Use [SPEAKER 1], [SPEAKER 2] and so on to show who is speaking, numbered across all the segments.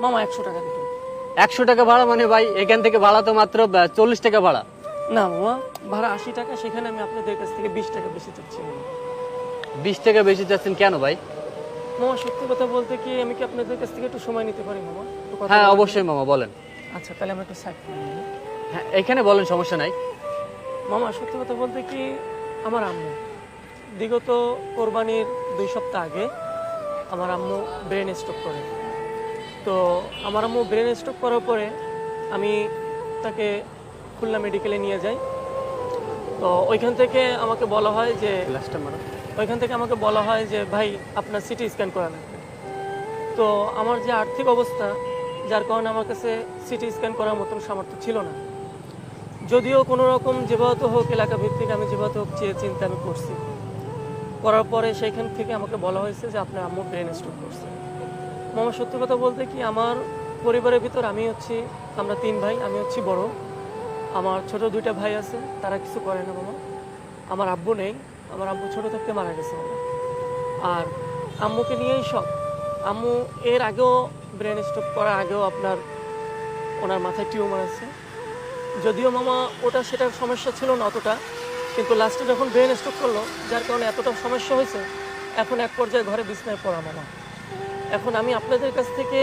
[SPEAKER 1] মামা 100 টাকা দিবেন।
[SPEAKER 2] 100 টাকা ভাড়া মানে ভাই এখান থেকে ভাড়া তো মাত্র 40 টাকা ভাড়া।
[SPEAKER 1] না মামা, ভাড়া 80 টাকা, সেখানে আমি আপনাদের কাছ থেকে 20 টাকা বেশি চাচ্ছি মামা।
[SPEAKER 2] 20 টাকা বেশি চাচ্ছেন কেন ভাই?
[SPEAKER 1] মামা সত্যি কথা বলতে কি, আমি কি আপনাদের কাছ থেকে একটু সময় নিতে পারি মামা? একটু কথা
[SPEAKER 2] হ্যাঁ
[SPEAKER 1] বলার
[SPEAKER 2] অবশ্যই মামা বলেন।
[SPEAKER 1] জন্য? আচ্ছা তাহলে আমরা একটু সাইড করে নিই।
[SPEAKER 2] হ্যাঁ এখানে বলেন, সমস্যা নাই।
[SPEAKER 1] মামা সত্যি কথা বলতে কি, আমার আম্মু বিগত কোরবানির 2 সপ্তাহ আগে আমার আম্মু ব্রেন স্ট্রোক করে। তো আমার আম্মু ব্রেন স্ট্রোক করার পরে আমি তাকে খুলনা মেডিকেলে নিয়ে যাই। তো ওইখান থেকে আমাকে বলা হয় যে ভাই আপনার সিটি স্ক্যান করা লাগবে। তো আমার যে আর্থিক অবস্থা, যার কারণে আমার কাছে সিটি স্ক্যান করার মতন সামর্থ্য ছিল না। যদিও কোনো রকম যেভাবে হোক এলাকা ভিত্তিক আমি যেভাবে হোক চেয়ে চিন্তা আমি করছি। করার পরে সেইখান থেকে আমাকে বলা হয়েছে যে আপনার আম্মু ব্রেন স্ট্রোক করছে। মামা সত্যি কথা বলতে কি, আমার পরিবারের ভিতর আমরা 3 ভাই, আমি হচ্ছি বড়। আমার ছোট 2টা ভাই আছে, তারা কিছু করে না মামা। আমার আব্বু নেই, আমার আব্বু ছোট থাকতে মারা গেছে মামা। আর আম্মুকে নিয়েই সব। আম্মু এর আগেও ব্রেন স্ট্রোক করার আগেও ওনার মাথায় টিউমার আছে। যদিও মামা সেটার সমস্যা ছিল না অতটা, কিন্তু লাস্টে যখন ব্রেন স্ট্রোক করলো, যার কারণে এতটা সমস্যা হয়েছে, এখন এক পর্যায়ে ঘরে বিছনায় পড়া মামা। এখন আমি আপনাদের কাছ থেকে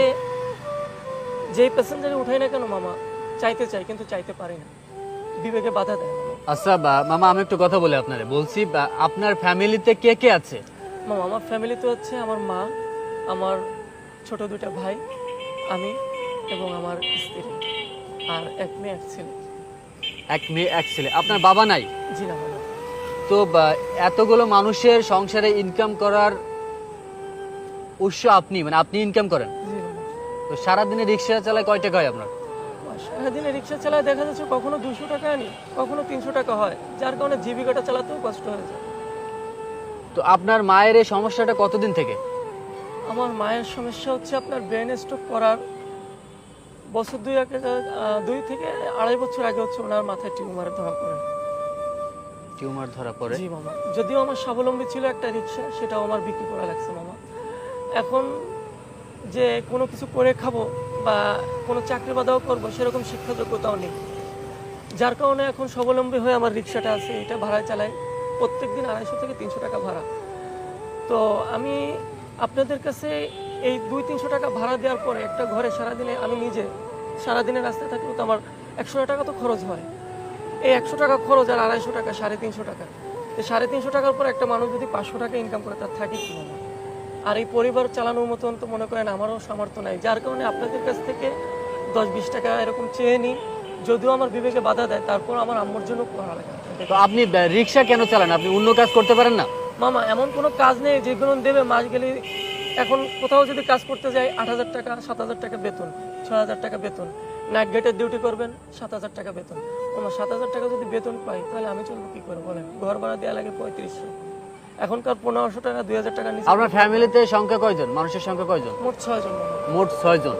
[SPEAKER 1] যেই প্যাসেঞ্জারে উঠাই না কেন মামা, চাইতে চাই কিন্তু চাইতে পারি না, বিবেকে বাধা দেয় মামা।
[SPEAKER 2] আচ্ছা মামা আমি একটু কথা বলি আপনারে, বলছি আপনার ফ্যামিলিতে কে কে আছে?
[SPEAKER 1] মামা আমার ফ্যামিলিতে হচ্ছে আমার মা, আমার ছোট 2টা ভাই, আমি এবং আমার স্ত্রী, আর 1 মেয়ে 1 ছেলে।
[SPEAKER 2] 1 মেয়ে 1 ছেলে। আপনার বাবা নাই?
[SPEAKER 1] জি না মামা।
[SPEAKER 2] তো এতগুলো মানুষের সংসারে ইনকাম করার উৎস আপনি, মানে আপনি ইনকাম করেন?
[SPEAKER 1] জি মামা।
[SPEAKER 2] তো সারাদিনে রিক্সা চালায় কয় টাকা হয় আপনার?
[SPEAKER 1] সারাদিনে রিক্সা চালায় দেখা যাচ্ছে কখনো 200 টাকা আনি, কখনো 300 টাকা হয়, যার কারণে জীবিকাটা চালাতেও কষ্ট হয়ে যায়।
[SPEAKER 2] তো আপনার মায়ের এই সমস্যাটা কতদিন থেকে?
[SPEAKER 1] আমার মায়ের সমস্যা হচ্ছে আপনার ব্রেন স্ট্রোক করার বছর 2 থেকে 2.5 বছর আগে হচ্ছে ওনার মাথায় টিউমার ধরা পড়ে।
[SPEAKER 2] টিউমার ধরা পড়ে?
[SPEAKER 1] জি মামা। যদিও আমার স্বাবলম্বী ছিল একটা রিক্সা, সেটাও আমার বিক্রি করা লাগছে মামা। এখন যে কোনো কিছু করে খাবো বা কোনো চাকরি বাদাও করবো, সেরকম শিক্ষা যোগ্যতাও নেই। যার কারণে এখন স্বাবলম্বী হয়ে আমার রিক্সাটা আছে, এটা ভাড়ায় চালাই। প্রত্যেকদিন 250 থেকে 300 টাকা ভাড়া। তো আমি আপনাদের কাছে এই 200-300 টাকা ভাড়া দেওয়ার পরে একটা ঘরে সারাদিনে আমি নিজে সারাদিনের রাস্তায় থাকলেও তো আমার 100 টাকা তো খরচ হয়। এই 100 টাকা খরচ আর 250 টাকা 350 টাকা, এই 350 টাকার পর একটা মানুষ যদি 500 টাকা ইনকাম করে, তার থাকে কি মামা? আর এই পরিবার চালানোর মতন তো মনে করেন আমারও সামর্থ্য নাই। যার কারণে আপনাদের কাছ থেকে 10-20 টাকা এরকম চেয়ে নিই, যদিও আমার বিবেকে বাধা দেয়, তারপর আমার আম্মুর জন্য করা লাগে।
[SPEAKER 2] তো আপনি রিক্সা কেন চালান? আপনি অন্য কাজ করতে পারেন না?
[SPEAKER 1] মামা এমন কোনো কাজ নেই যেগুলো দেবে মাস গেলে। এখন কোথাও যদি কাজ করতে যাই 8,000 টাকা, 7,000 টাকা বেতন, 6,000 টাকা বেতন। নাইট গেটের ডিউটি করবেন 7,000 টাকা বেতন। আমার 7,000 টাকা যদি বেতন পাই, তাহলে আমি চলবো কি করে বলেন? ঘর ভাড়া দেওয়া লাগে 3500, এখনকার 1500 টাকা 2,000 টাকা নিচে।
[SPEAKER 2] আপনার ফ্যামিলিতে সংখ্যা কয়জন? মানুষের সংখ্যা কয়জন?
[SPEAKER 1] মোট 6 জন মামা।
[SPEAKER 2] মোট 6 জন।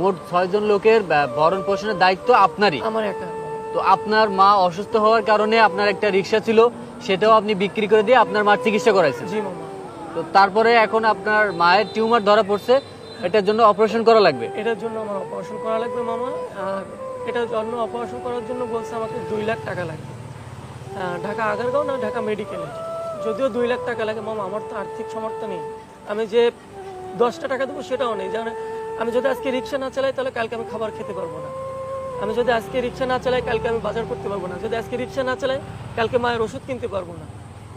[SPEAKER 2] মোট 6 জন লোকের ভরণ পোষণের দায়িত্ব আপনারই?
[SPEAKER 1] আমার একা।
[SPEAKER 2] তো আপনার মা অসুস্থ হওয়ার কারণে আপনার একটা রিক্সা ছিল, সেটাও আপনি বিক্রি করে দিয়ে আপনার মার চিকিৎসা করাইছেন?
[SPEAKER 1] জি মামা।
[SPEAKER 2] তো তারপরে এখন আপনার মায়ের টিউমার ধরা পড়ছে, এটার জন্য অপারেশন করা লাগবে?
[SPEAKER 1] এটার জন্য আমার অপারেশন করা লাগবে মামা। আর এটার জন্য অপারেশন করার জন্য বলছে আমাকে 2 লাখ টাকা লাগবে, ঢাকা আগারগাঁও না ঢাকা মেডিকেলে। যদিও 2 লাখ টাকা লাগে মামা, আমার তো আর্থিক সামর্থ্য নেই। আমি যে 10টা টাকা দেবো সেটাও নেই। জানেন, আমি যদি আজকে রিক্সা না চালাই, তাহলে কালকে আমি খাবার খেতে পারবো না। আমি যদি আজকে রিক্সা না চালাই, কালকে আমি বাজার করতে পারবো না। যদি আজকে রিক্সা না চালাই, কালকে মায়ের ওষুধ কিনতে পারবো না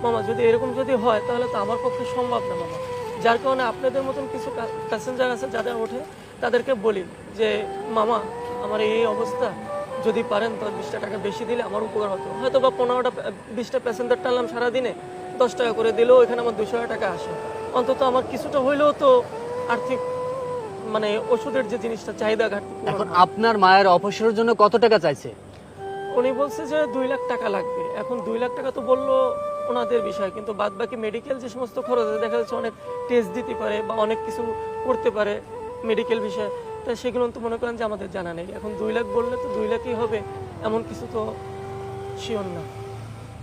[SPEAKER 1] মামা। যদি এরকম যদি হয়, তাহলে তো আমার পক্ষে সম্ভব না মামা। যার কারণে আপনাদের মতন কিছু প্যাসেঞ্জার আছে যাদের ওঠে, তাদেরকে বলি যে মামা আমার এই অবস্থা, যদি পারেন 10-20 টাকা বেশি দিলে আমার উপকার হতো। হয়তো বা 15টা-20টা প্যাসেঞ্জার টানলাম সারাদিনে, 10 টাকা করে দিলেও এখানে আমার 200 টাকা আসে। অন্তত আমার কিছুটা হইলেও তো আর্থিক, মানে ওষুধের যে জিনিসটা চাহিদা ঘাটতি।
[SPEAKER 2] এখন আপনার মায়ের অপারেশনের জন্য কত টাকা চাইছে?
[SPEAKER 1] উনি বলছে যে 2 লাখ টাকা লাগবে। এখন 2 লাখ টাকা তো বললো ওনাদের বিষয়, কিন্তু বাদ বাকি মেডিকেল যে সমস্ত খরচ আছে, দেখা যাচ্ছে অনেক টেস্ট দিতে পারে বা অনেক কিছু করতে পারে মেডিকেল বিষয়ে, তাই সেগুলো তো মনে করেন যে আমাদের জানা নেই। এখন 2 লাখ বললে তো 2 লাখই হবে এমন কিছু তো শিওর না।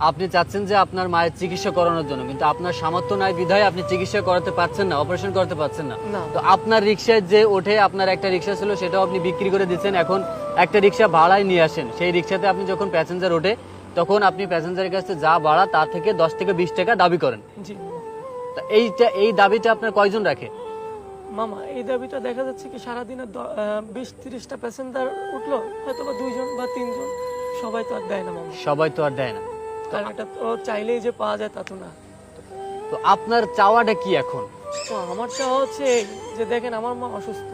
[SPEAKER 2] আপনি চাচ্ছেন যে আপনার মায়ের চিকিৎসা করানোর জন্য, কিন্তু আপনার সামর্থ্য নাই বিধায় আপনি চিকিৎসা করাতে পারছেন না, অপারেশন করতে পারছেন না।
[SPEAKER 1] না।
[SPEAKER 2] তো আপনার রিক্সায় যে ওঠে, আপনার একটা রিক্সা ছিল সেটাও আপনি বিক্রি করে দিচ্ছেন, এখন একটা রিক্সা ভাড়ায় নিয়ে আসেন। সেই রিক্সাতে আপনি যখন প্যাসেঞ্জার ওঠে তখন আপনি প্যাসেঞ্জারের কাছে যা ভাড়া তার থেকে 10 থেকে 20 টাকা দাবি করেন।
[SPEAKER 1] জি
[SPEAKER 2] তা এই দাবিটা আপনার কয়জন রাখে?
[SPEAKER 1] মামা, এই দাবিটা দেখা যাচ্ছে কি সারাদিনে 20-30টা প্যাসেঞ্জার উঠলো, হয়তো বা 2জন বা 3জন, সবাই তো আর দেয় না মামা।
[SPEAKER 2] সবাই তো আর দেয় না।
[SPEAKER 1] কারণ এটা তো চাইলেই যে পাওয়া যায় তা তো না।
[SPEAKER 2] তো আপনার চাওয়াটা কি এখন?
[SPEAKER 1] তো আমার চাওয়া হচ্ছে এই যে দেখেন আমার মা অসুস্থ,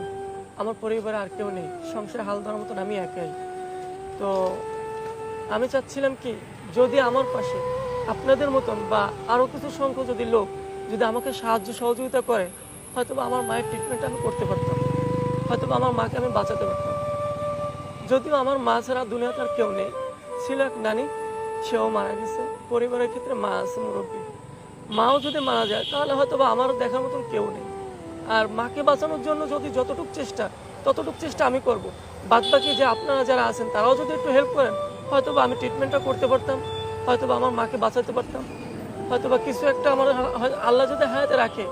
[SPEAKER 1] আমার পরিবারে আর কেউ নেই, সংসারে হাল ধরার মতন আমি একাই। তো আমি চাচ্ছিলাম কি যদি আমার পাশে আপনাদের মতন বা আরো কিছু সংখ্যক যদি লোক যদি আমাকে সাহায্য সহযোগিতা করে, হয়তো বা আমার মায়ের ট্রিটমেন্ট আমি করতে পারতাম, হয়তো বা আমার মাকে আমি বাঁচাতে পারতাম। যদিও আমার মা ছাড়া দুনিয়াতে আর কেউ নেই, ছিল এক নানি, সেও মারা গেছে। পরিবারের ক্ষেত্রে মা আছে মুরব্বী, মাও যদি মারা যায় তাহলে হয়তো বা আমার দেখার মতন কেউ নেই। আর মাকে বাঁচানোর জন্য যদি যতটুকু চেষ্টা ততটুকু চেষ্টা আমি করব। বাদ বাকি যে আপনারা যারা আছেন তারাও যদি একটু হেল্প করেন, হয়তো বা আমি ট্রিটমেন্টটা করতে পারতাম, হয়তো বা আমার মাকে বাঁচাতে পারতাম, হয়তো বা কিছু একটা আমার আল্লাহ যদি হায়াতে রাখে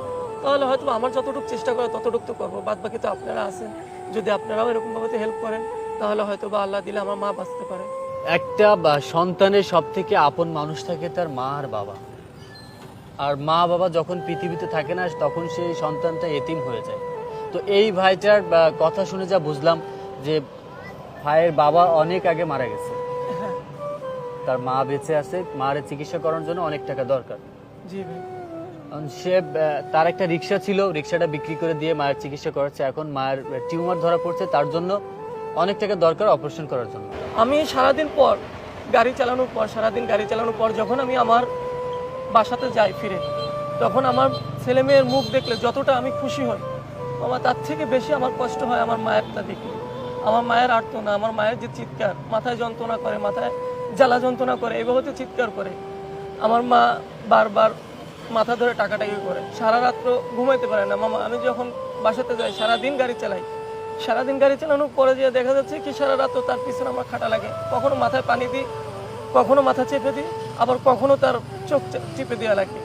[SPEAKER 1] তাহলে হয়তো বা আমার যতটুকু চেষ্টা করে ততটুকু তো করবো। বাদ বাকি তো আপনারা আছেন, যদি আপনারাও এরকমভাবে হেল্প করেন তাহলে হয়তো বা আল্লাহ দিলে আমার মা বাঁচতে পারে।
[SPEAKER 2] একটা সন্তানের সব থেকে আপন মানুষ থাকে তার মা আর বাবা। আর মা বাবা যখন পৃথিবীতে থাকে না তখন সেই সন্তানটা এতিম হয়ে যায়। তো এই ভাইটার কথা শুনে যা বুঝলাম যে ভাইয়ের বাবা অনেক আগে মারা গেছে,
[SPEAKER 1] হ্যাঁ
[SPEAKER 2] তার মা বেঁচে আছে, মার চিকিৎসা করার জন্য অনেক টাকা দরকার।
[SPEAKER 1] জি ভাই।
[SPEAKER 2] সে তার একটা রিক্সা ছিল, রিক্সাটা বিক্রি করে দিয়ে মায়ের চিকিৎসা করাচ্ছে। এখন মায়ের টিউমার ধরা পড়ছে, তার জন্য অনেক টাকা দরকার অপারেশন করার জন্য।
[SPEAKER 1] আমি সারাদিন পর সারাদিন গাড়ি চালানোর পর যখন আমি আমার বাসাতে যাই ফিরে, তখন আমার ছেলে মেয়ের মুখ দেখলে যতটা আমি খুশি হই বাবা, তার থেকে বেশি আমার কষ্ট হয় আমার মায়েরটা দেখে। আমার মায়ের আর্তনা, আমার মায়ের যে চিৎকার, মাথায় যন্ত্রণা করে, মাথায় জ্বালা যন্ত্রণা করে, এভাবে তো চিৎকার করে। আমার মা বারবার মাথা ধরে টাকাটাকি করে, সারা রাত্র ঘুমাইতে পারে না মামা। আমি যখন বাসাতে যাই সারাদিন গাড়ি চালাই, সারাদিন গাড়ি চালানোর পরে যে দেখা যাচ্ছে কি সারা রাত তার পিছনে আমার খাটা লাগে। কখনো মাথায় পানি দিই, কখনো মাথা চেপে দিই, আবার কখনো তার চোখ চিপে দেওয়া লাগে।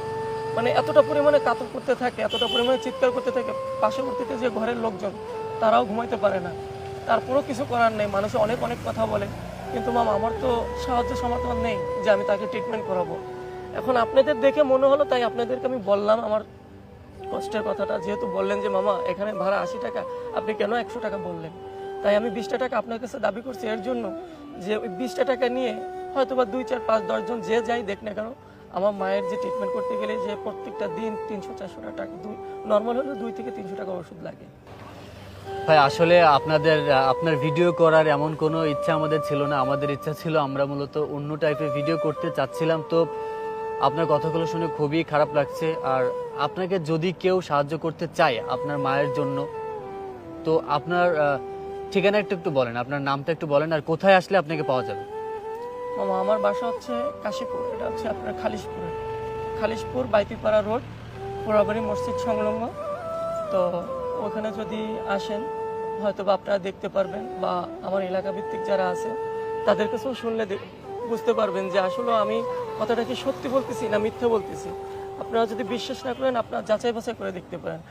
[SPEAKER 1] মানে এতটা পরিমাণে কাতর করতে থাকে, এতটা পরিমাণে চিৎকার করতে থাকে, পার্শ্ববর্তীতে যে ঘরের লোকজন তারাও ঘুমাইতে পারে না। তারপরেও কিছু করার নেই, মানুষ অনেক অনেক কথা বলে, কিন্তু মামা আমার তো সাহায্য সমর্থন নেই যে আমি তাকে ট্রিটমেন্ট করাবো। এখন আপনাদের দেখে মনে হলো তাই আপনাদেরকে আমি বললাম আমার কষ্টের কথাটা। যেহেতু বললেন যে মামা এখানে ভাড়া 80 টাকা, আপনি কেন 100 টাকা বললেন, তাই আমি 20টা টাকা আপনার কাছে দাবি করছি এর জন্য যে ওই 20টা টাকা নিয়ে হয়তো বা 2, 4, 5, 10 জন যে যাই দেখ না কেন, আমার মায়ের যে ট্রিটমেন্ট করতে গেলে যে প্রত্যেকটা দিন 300-400 টাকা, নর্মাল হলে 2 থেকে 300 টাকা ওষুধ লাগে।
[SPEAKER 2] ভাই আসলে আপনার ভিডিও করার এমন কোনো ইচ্ছা আমাদের ছিল না। আমাদের ইচ্ছা ছিল আমরা মূলত অন্য টাইপের ভিডিও করতে চাচ্ছিলাম। তো আপনার কথাগুলো শুনে খুবই খারাপ লাগছে। আর আপনাকে যদি কেউ সাহায্য করতে চায় আপনার মায়ের জন্য, তো আপনার ঠিকানা একটু বলেন, আপনার নামটা একটু বলেন, আর কোথায় আসলে আপনাকে পাওয়া যাবে?
[SPEAKER 1] মামা আমার বাসা হচ্ছে কাশীপুর, এটা হচ্ছে আপনার খালিশপুর বাইতিপাড়া রোড, পোড়াবাড়ি মসজিদ সংলগ্ন। তো ওখানে যদি আসেন হয়তো বা আপনারা দেখতে পারবেন, বা আমার এলাকা ভিত্তিক যারা আছে তাদের কাছেও শুনলে বুঝতে পারবেন যে আসলে আমি কথাটা কি সত্যি বলতেছি না মিথ্যা বলতেছি। আপনারা যদি বিশ্বাস না করেন আপনারা যাচাই বাছাই করে দেখতে পারেন।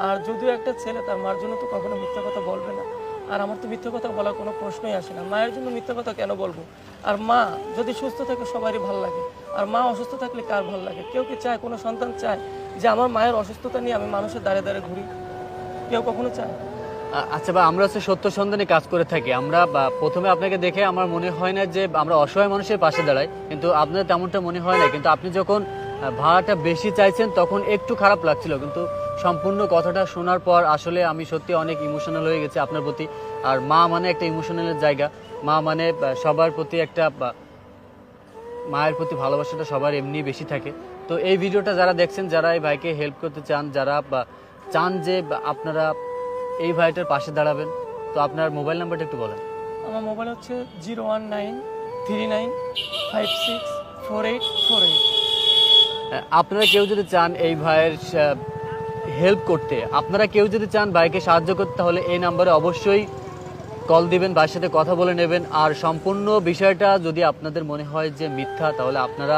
[SPEAKER 1] আর যদিও একটা ছেলে তার মার জন্য তো কখনো মিথ্যা কথা বলবে না, আর আমার তো মিথ্যা কথা বলার কোনো প্রশ্নই আসে না। মায়ের জন্য মিথ্যা কথা কেন বলবো? আর মা যদি সুস্থ থাকে সবারই ভালো লাগে, আর মা অসুস্থ থাকলে কার ভালো লাগে? কেউ কি চায়, কোনো সন্তান চায় যে আমার মায়ের অসুস্থতা নিয়ে আমি মানুষের দাঁড়ে দাঁড়ে ঘুরি? কেউ কখনো চায়?
[SPEAKER 2] আচ্ছা ভাই, আমরা হচ্ছে সত্য সন্ধানে কাজ করে থাকি। আমরা প্রথমে আপনাকে দেখে আমার মনে হয় না যে আমরা অসহায় মানুষের পাশে দাঁড়াই, কিন্তু আপনার তেমনটা মনে হয় না। কিন্তু আপনি যখন ভাড়াটা বেশি চাইছেন তখন একটু খারাপ লাগছিল, কিন্তু সম্পূর্ণ কথাটা শোনার পর আসলে আমি সত্যি অনেক ইমোশনাল হয়ে গেছি আপনার প্রতি। আর মা মানে একটা ইমোশনালের জায়গা, মা মানে সবার প্রতি একটা মায়ের প্রতি ভালোবাসাটা সবার এমনি বেশি থাকে। তো এই ভিডিওটা যারা দেখছেন, যারা এই ভাইকে হেল্প করতে চান, যারা চান যে আপনারা এই ভাইটার পাশে দাঁড়াবেন, তো আপনার মোবাইল নাম্বারটা একটু বলেন।
[SPEAKER 1] আমার মোবাইল হচ্ছে 01939564848।
[SPEAKER 2] আপনারা কেউ যদি চান এই ভাইয়ের হেল্প করতে, আপনারা কেউ যদি চান ভাইকে সাহায্য করতে, তাহলে এই নাম্বারে অবশ্যই কল দিবেন, ভাইয়ের সাথে কথা বলে নেবেন। আর সম্পূর্ণ বিষয়টা যদি আপনাদের মনে হয় যে মিথ্যা, তাহলে আপনারা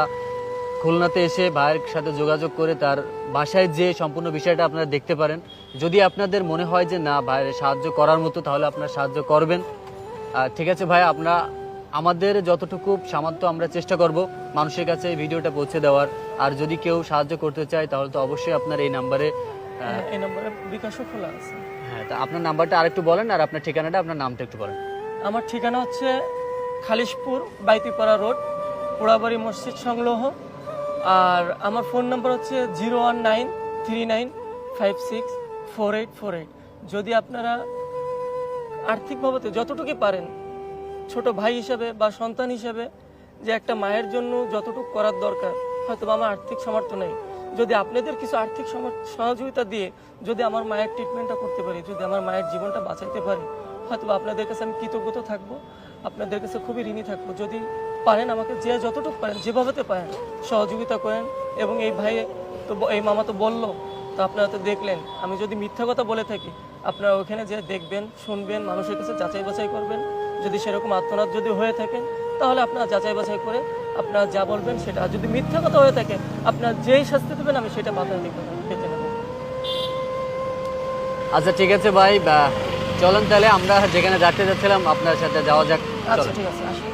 [SPEAKER 2] খুলনাতে এসে ভাইয়ের সাথে যোগাযোগ করে তার বাসায় যে সম্পূর্ণ বিষয়টা আপনারা দেখতে পারেন। যদি আপনাদের মনে হয় যে না ভাইয়ের সাহায্য করার মতো, তাহলে আপনারা সাহায্য করবেন। ঠিক আছে ভাই, আমরা আমাদের যতটুকু সামর্থ্য আমরা চেষ্টা করব মানুষের কাছে এই ভিডিওটা পৌঁছে দেওয়ার। আর যদি কেউ সাহায্য করতে চায় তাহলে তো অবশ্যই আপনার এই নাম্বারে
[SPEAKER 1] এই নম্বরে বিকাশও খোলা আছে।
[SPEAKER 2] হ্যাঁ, তা আপনার নাম্বারটা আরেকটু বলেন, আর আপনার ঠিকানাটা, আপনার নামটা একটু বলেন।
[SPEAKER 1] আমার ঠিকানা হচ্ছে খালিশপুর বাইতিপাড়া রোড, পোড়াবাড়ি মসজিদ সংলগ্ন। আর আমার ফোন নাম্বার হচ্ছে 01939564848। যদি আপনারা আর্থিকভাবে যতটুকু পারেন, ছোট ভাই হিসেবে বা সন্তান হিসেবে, যে একটা মায়ের জন্য যতটুকু করার দরকার, হয়তো আমার আর্থিক সামর্থ্য নেই, যদি আপনাদের কিছু আর্থিক সহযোগিতা দিয়ে যদি আমার মায়ের ট্রিটমেন্টটা করতে পারি, যদি আমার মায়ের জীবনটা বাঁচাইতে পারি, হয়তো আপনাদের কাছে আমি কৃতজ্ঞ থাকবো, আপনাদের কাছে খুবই ঋণী থাকবো। যদি পারেন আমাকে যে যতটুকু পারেন, যেভাবে পারেন সহযোগিতা করেন। এবং এই ভাই তো, এই মামা তো বললো, তো আপনারা তো দেখলেন, আমি যদি মিথ্যা কথা বলে থাকি আপনারা ওখানে যে দেখবেন, শুনবেন, মানুষের কাছে যাচাই বাছাই করবেন। যদি সেরকম আত্মনাদ যদি হয়ে থাকেন, তাহলে আপনারা যাচাই বাছাই করে আপনারা যা বলবেন সেটা। আর যদি মিথ্যা কথা হয়ে থাকে, আপনারা যেই শাস্তি দেবেন আমি সেটা বাধা পেতে নেব।
[SPEAKER 2] আচ্ছা ঠিক আছে ভাই, চলেন তাহলে আমরা যেখানে যাচ্ছিলাম আপনার সাথে যাওয়া যাক।
[SPEAKER 1] আচ্ছা
[SPEAKER 2] চলেন।
[SPEAKER 1] ঠিক আছে, আসুন।